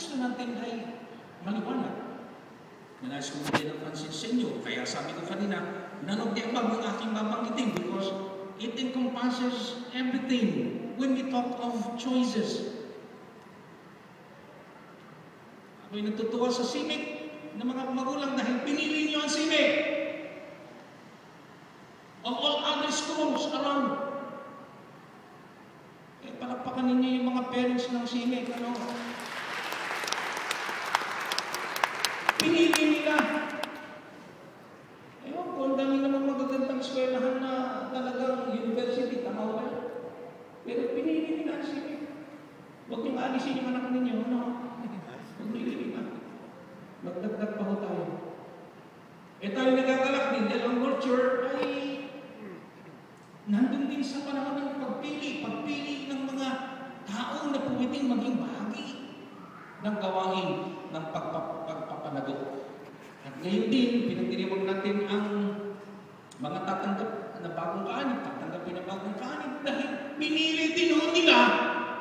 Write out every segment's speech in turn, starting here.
gusto natin ay maliwanag. Nais kong bigyan ng pansin sa inyo. Kaya sabi ko kanina, none of the above yung aking babanggitin because it encompasses everything when we talk of choices. Ako'y natutuwa sa CIMIC ng mga magulang dahil pinili niyo ang CIMIC. Of all other schools around. Eh, palakpakan ninyo yung mga parents ng CIMIC. Ano? Pinili nila. Ewan ko, ang dami naman magagandang eskwelahan na talagang university, tama ba? Pero pinili nila ang CIMIC. Huwag niyong aalisin yung anak ninyo, ano? Huwag nililiman. Magdagdag pa ho tayo. Eh tayo nagagalak din dahil ang culture ay nandun din sa panahon ng pagpili ng mga taong na pwedeng maging bahagi ng gawain ng pagpapanagot. At ngayon din, pinagdiriwag natin ang mga tatanggap na bagong kaanib, tatanggapin na bagong kaanib dahil pinili din ho nila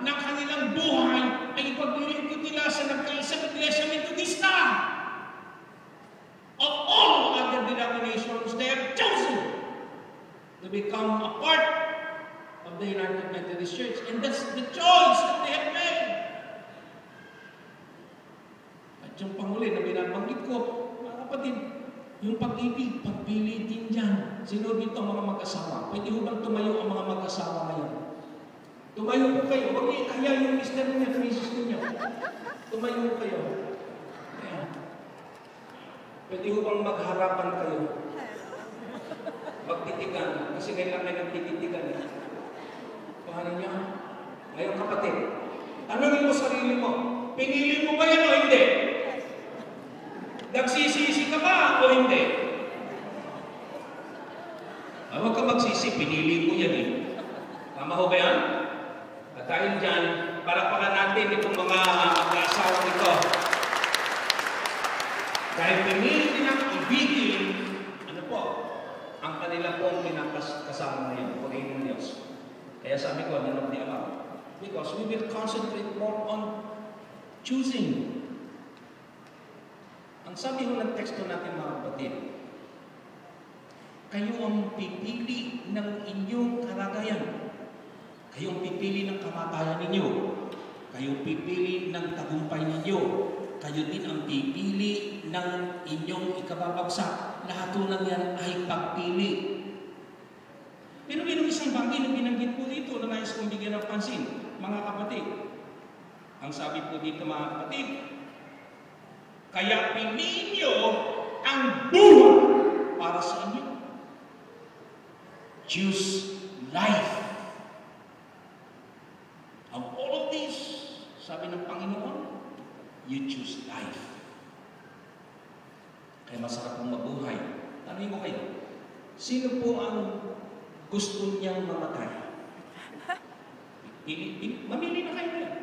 na kanilang buhay ay ipaglilingkod nila sa nagkaisang Iglesia Metodista. Of all other denominations, they have chosen to become a part of the United Methodist Church. And that's the choice that they have made. At yung panghuli na binabanggit ko, mga kapatid, yung pag-ibig, pagpili din dyan. Sino dito ang mga mag-asawa? Pwede ho bang tumayo ang mga mag-asawa ngayon? Tumayo po kayo. Huwag niyo kaya yung mister niya, misis niya. Tumayo po kayo. Ayan. Pwede ho bang magharapan kayo? Magtitigan. Kasi ngayon may nagtititigan. Paano niya? Ngayon kapatid, tanongin mo sarili mo, pinili mo ba yan o hindi? Nagsisisi ka ba o hindi? Huwag ka magsisi, pinili mo yan eh. Tama ho ba yan? At dahil dyan, palakpakan natin itong mga mag-aasawa nito. Dahil pinili nilang ibigin, ano po, ang kanila pong pinakasama ngayon, Panginoon Diyos. Kaya sabi ko, none of the above. Because we will concentrate more on choosing. Ang sabi ho ng teksto natin mga kapatid, kayo ang pipili ng inyong kalagayan. Kayo ang pipili ng kamatayan ninyo. Kayo ang pipili ng tagumpay ninyo. Kayo din ang pipili ng inyong ikababagsak. Lahat ng yan ay pagpili. Pero mayroong isang bagay na binanggit po dito na nais kong bigyan ng pansin, mga kapatid. Ang sabi po dito mga kapatid, kaya piliin nyo ang buhay para sa inyo. Choose life. Of all of this, sabi ng Panginoon, you choose life. Kaya masarap mong mabuhay. Tanungin ko kayo, sino po ang gusto niyang mamatay? Mamili na kayo yan.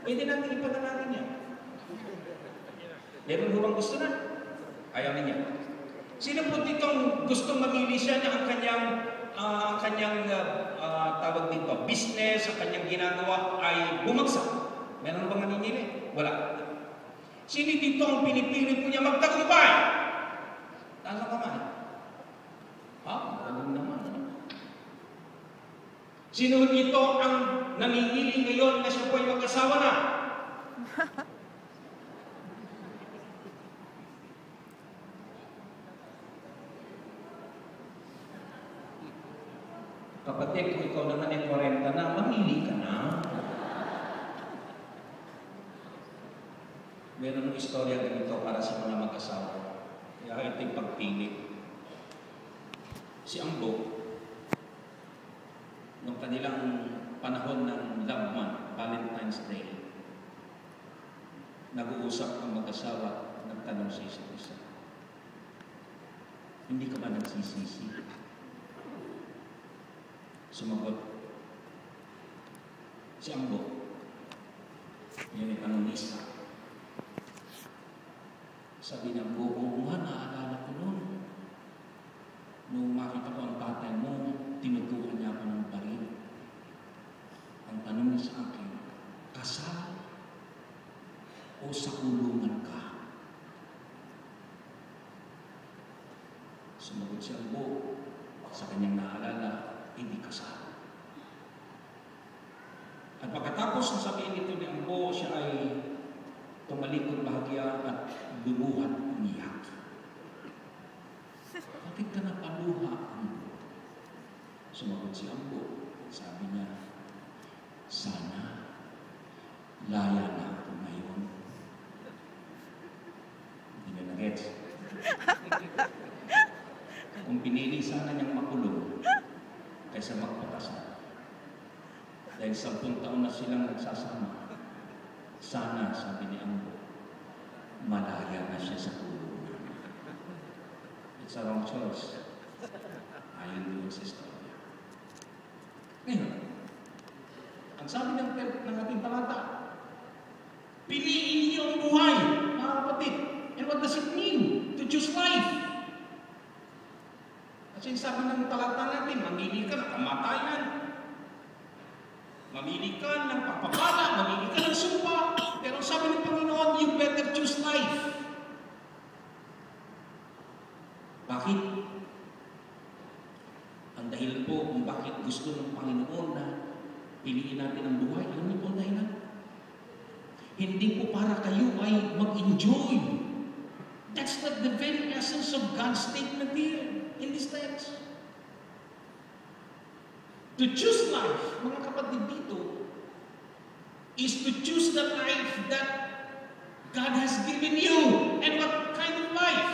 Pwede natin ipadalangin yan. Meron bang gusto na? Ayaw na niya. Sino po ditong gustong mamili siya na ang kanyang tawag dito, business, ang kanyang ginagawa ay bumagsak? Meron bang naninili? Wala. Sino dito ang pinipili po niya magtagumpay? Taas ang kamay. Ha? Ano naman? Sino dito ang nangingiling ngayon na siya po ay mag-asawa na? Kapatid, kung ikaw naman ay 40 na, mamili ka na. Meron ng istorya ganito para sa mga mag-asawa. Kaya ito'y pagpili. Si Ambo, noong kanilang panahon ng love month, Valentine's Day, nag-uusap ang mag-asawa, nagtanong sa isa't isa, hindi ka ba nagsisisi? Sumagot si Ambo, yun ay kanonista. Sabi ng Ambo, oo nga, naalala ko noon. Nung makita ko ang tatay mo, tinutukan niya ako ng baril. Ang tanong niya sa akin, kasal o sa kulungan ka. Sumagot si Ambo. Sa kanyang naalala, hindi kasal. At pagkatapos ng sabihin nito ni Ambo, siya ay tumalikod bahagya at lumuhat umiyak. Bakit ka napaluha, Ambo? Sumagot si Ambo. Sabi niya, sana laya na ako ngayon. Hindi niya na-gets. Kung pinili sana niyang makulong kaysa magpakasal. Dahil 10 taon na silang nagsasama, sana, sabi ni Ambo, malaya na siya sa kulungan. It's a wrong choice. Ayon doon sa istorya. Ngayon, ang sabi ng ating talata, piliin niyo ang buhay, mga kapatid. And what does it mean to choose life? Kasi sabi ng talata natin, mamili ka ng kamatayan, mamili ka ng pagpapala, mamili ka ng sumpa. Pero sabi ng Panginoon, you better choose life. Bakit? Ang dahilan po kung bakit gusto ng Panginoon na piliin natin ang buhay, alam niyo po ang dahilan? Hindi po para kayo ay mag-enjoy. That's not the very essence of God's statement here in this text. To choose life, mga kapatid dito, is to choose the life that God has given you. And what kind of life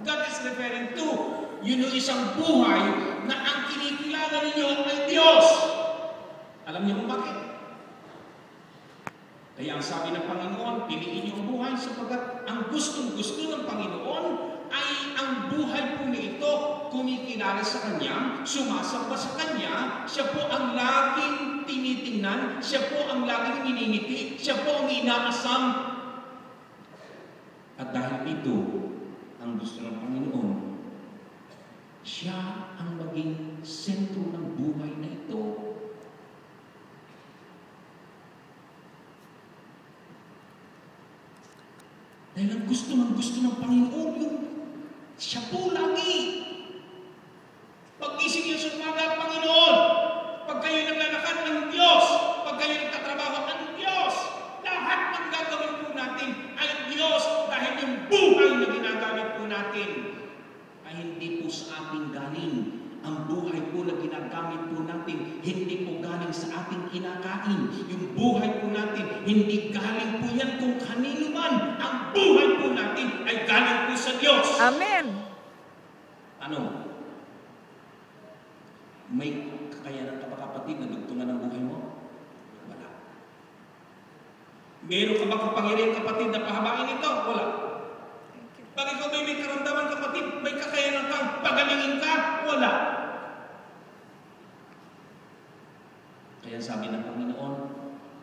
God is referring to? Yun yung isang buhay na ang kinikilala ninyo ay Diyos. Alam niyo kung bakit? Kaya ang sabi ng Panginoon, piliin niyo ang buhay sapagkat ang gustong-gusto ng Panginoon ay ang buhay po nito kumikilala sa Kanya, sumasamba sa Kanya, siya po ang laging tinitingnan, siya po ang laging miningiti, siya po ang inaasam. At dahil ito ang gusto ng Panginoon, siya ang maging sentro ng buhay na ito. Dahil ang gusto ng Panginoon, yung siya po lagi. Pag-isip niyo sa umaga, Panginoon, pag kayo naglalakad ng Diyos, pag kayo nagtatrabaho ng Diyos, lahat ng gagawin po natin ay Diyos dahil yung buhay na ginagamit po natin ay hindi po sa ating galing. Ang buhay po na ginagamit po natin, hindi po galing sa ating kinakain. Yung buhay po natin, hindi galing po yan kung kanino man. Ang buhay po natin ay galing po sa Diyos. Amen. Ano? May kakayanan ka ba kapatid na dugtungan ng buhay mo? Wala. Meron ka ba kapangyarihan kapatid na pahabain ito? Wala. Pag ikaw may karamdaman kapatid, may kakayanan kang pagalingin ka? Wala. Kaya sabi ng Panginoon,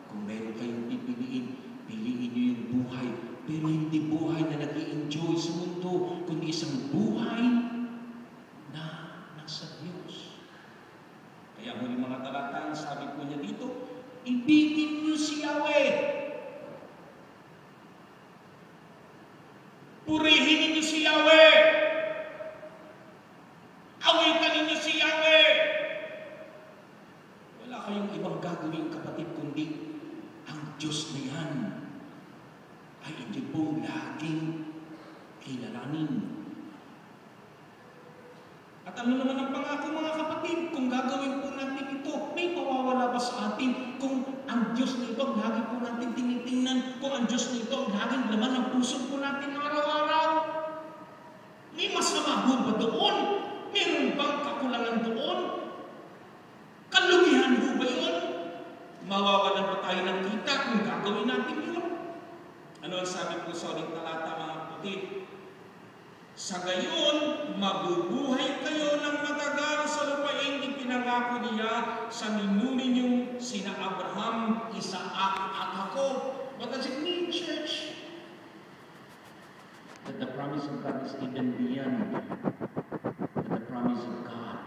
kung meron kayong pipiliin, piliin niyo yung buhay. Pero hindi buhay na nag-i-enjoy sa mundo, kundi isang buhay na nasa Diyos. Kaya huli mga talata, sabi po niya dito, ibigin niyo si Yahweh. Purihin niyo si Yahweh. Awitan niyo si Yahweh. Wala kayong ibang gagawin kapatid, kundi ang Diyos na yan ay hindi pong laging kilalanin. At ano naman ang pangako mga kapatid, kung gagawin po natin ito, may mawawala ba sa atin kung ang Diyos na ito lagi po natin tinitingnan, kung ang Diyos na ito laging laman ng puso po natin araw-araw? May masama ba doon? Meron bang kakulangan doon? Kalugihan ba yun? Mawawalan pa tayo ng kita kung gagawin natin yun. Ano ang sabi po sa uling talata mga kapatid? Sa gayon, mabubuhay kayo ng matagal sa lupaing ipinangako niya sa ninunin sina Abraham, Isaac at Jacob. What does it mean, church? That the promise of God is even beyond. That the promise of God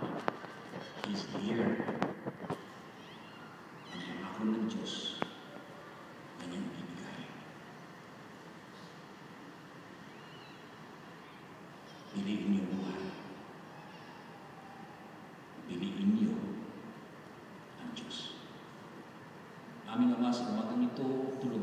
is here. Ang pangako ng Diyos, kanyang ibigay. piliin niyo buhay. Piliin niyo ang Diyos. Aming Ama, sa umagang ito, tulungan